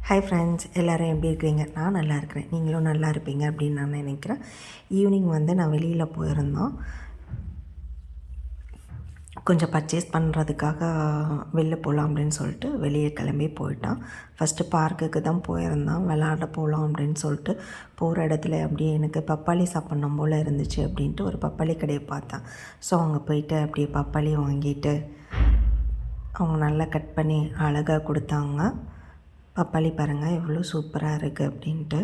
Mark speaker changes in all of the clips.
Speaker 1: Hi friends, எல்லோரும் எப்படி இருக்கிறீங்க? நான் நல்லா இருக்கிறேன். நீங்களும் நல்லா இருப்பீங்க அப்படின்னு நான் நினைக்கிறேன். ஈவினிங் நான் வெளியில் போயிருந்தோம். கொஞ்சம் பர்ச்சேஸ் பண்ணுறதுக்காக வெளில போகலாம் அப்படின்னு சொல்லிட்டு வெளியே கிளம்பி போயிட்டான். ஃபஸ்ட்டு பார்க்குக்கு தான் போயிருந்தான், விளாட போகலாம் அப்படின்னு சொல்லிட்டு. போகிற இடத்துல அப்படியே எனக்கு பப்பாளி சாப்பிட்ணும் போல் இருந்துச்சு அப்படின்ட்டு ஒரு பப்பாளி கடையை பார்த்தேன். ஸோ அங்கே போயிட்டு அப்படியே பப்பாளி வாங்கிட்டு அவங்க நல்லா கட் பண்ணி அழகாக கொடுத்தாங்க. பப்பாளி பாருங்கள் எவ்வளோ சூப்பராக இருக்குது அப்படின்ட்டு.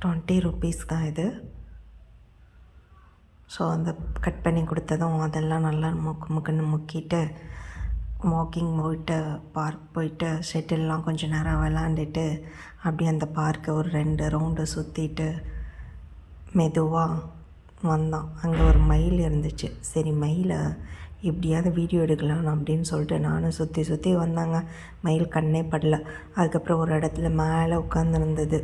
Speaker 1: ₹20 தான் இது. ஸோ அந்த கட் பண்ணி கொடுத்ததும் அதெல்லாம் நல்லா முக்குன்னு முக்கிட்டு வாக்கிங் போயிட்டு பார்க் போயிட்டு ஷெட்டில்லாம் கொஞ்சம் நேரம் விளாண்டுட்டு அப்படியே அந்த பார்க்கை ஒரு 2 ரவுண்டு சுற்றிட்டு மெதுவாக வந்தான். அங்கே ஒரு மயில் இருந்துச்சு. சரி மயிலை எப்படியாவது வீடியோ எடுக்கலாம் அப்படின்னு சொல்லிட்டு நானும் சுற்றி வந்தாங்க. மயில் கண்ணே படல. அதுக்கப்புறம் ஒரு இடத்துல மேலே உட்காந்துருந்தது.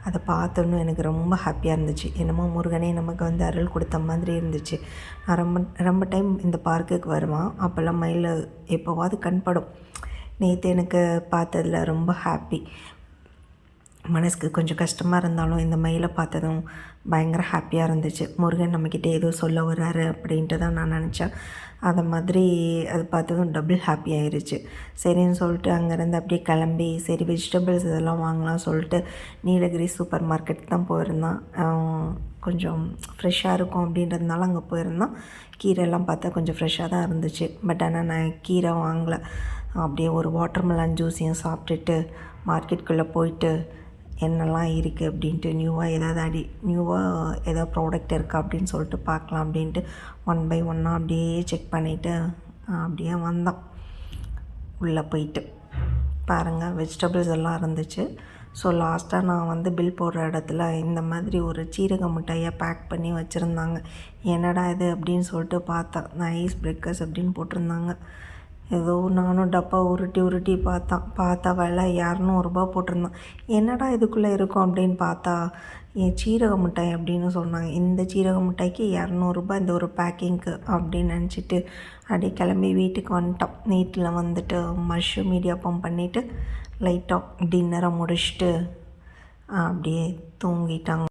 Speaker 1: அதை பார்த்தோன்னு எனக்கு ரொம்ப ஹாப்பியாக இருந்துச்சு. என்னமோ முருகனே நமக்கு அருள் கொடுத்த மாதிரி இருந்துச்சு. நான் ரொம்ப டைம் இந்த பார்க்குக்கு வருவான். அப்போல்லாம் மயில் எப்போவாது கண்படும். நேற்று எனக்கு பார்த்ததில் ரொம்ப ஹாப்பி. மனசுக்கு கொஞ்சம் கஷ்டமாக இருந்தாலும் இந்த மயிலை பார்த்ததும் பயங்கர ஹாப்பியாக இருந்துச்சு. முருகன் நம்மக்கிட்ட ஏதோ சொல்ல வர்றாரு அப்படின்ட்டு தான் நான் நினச்சேன். அதை மாதிரி அது பார்த்ததும் டபுள் ஹாப்பி ஆயிடுச்சு. சரின்னு சொல்லிட்டு அங்கேருந்து அப்படியே கிளம்பி சரி வெஜிடபிள்ஸ் இதெல்லாம் வாங்கலாம் சொல்லிட்டு நீலகிரி சூப்பர் மார்க்கெட் தான் போயிருந்தான். கொஞ்சம் ஃப்ரெஷ்ஷாக இருக்கும் அப்படின்றதுனால அங்கே போயிருந்தான். கீரைலாம் பார்த்தா கொஞ்சம் ஃப்ரெஷ்ஷாக தான் இருந்துச்சு. பட் ஆனால் நான் கீரை வாங்கலை. அப்படியே ஒரு வாட்டர்மெலன் ஜூஸையும் சாப்பிட்டுட்டு மார்க்கெட்டுக்குள்ளே போயிட்டு என்னெல்லாம் இருக்குது அப்படின்ட்டு நியூவாக ஏதாவது ப்ராடக்ட் இருக்கா அப்படின்னு சொல்லிட்டு பார்க்கலாம் அப்படின்ட்டு 1 by 1 அப்படியே செக் பண்ணிவிட்டு அப்படியே வந்தோம். உள்ளே போயிட்டு பாருங்கள் வெஜிடபிள்ஸ் எல்லாம் இருந்துச்சு. ஸோ லாஸ்ட்டாக நான் பில் போடுற இடத்துல இந்த மாதிரி ஒரு சீரக மிட்டாயை பேக் பண்ணி வச்சுருந்தாங்க. என்னடா இது அப்படின்னு சொல்லிட்டு பார்த்தேன். நைஸ் பிரேக்கர்ஸ் அப்படின்னு போட்டிருந்தாங்க. ஏதோ நானும் டப்பா உருட்டி பார்த்தா விலை ₹200 போட்டிருந்தான். என்னடா இதுக்குள்ளே இருக்கும் அப்படின்னு பார்த்தா என் சீரக மிட்டாய் அப்படின்னு சொன்னாங்க. இந்த சீரக மிட்டாய்க்கு ₹200 இந்த ஒரு பேக்கிங்க்கு அப்படின்னு நினச்சிட்டு அப்படியே கிளம்பி வீட்டுக்கு வந்துட்டோம். வீட்டில் மஷ்ரூம் இடியாப்பம் பண்ணிவிட்டு லைட்டாக டின்னரை முடிச்சுட்டு அப்படியே தூங்கிட்டாங்க.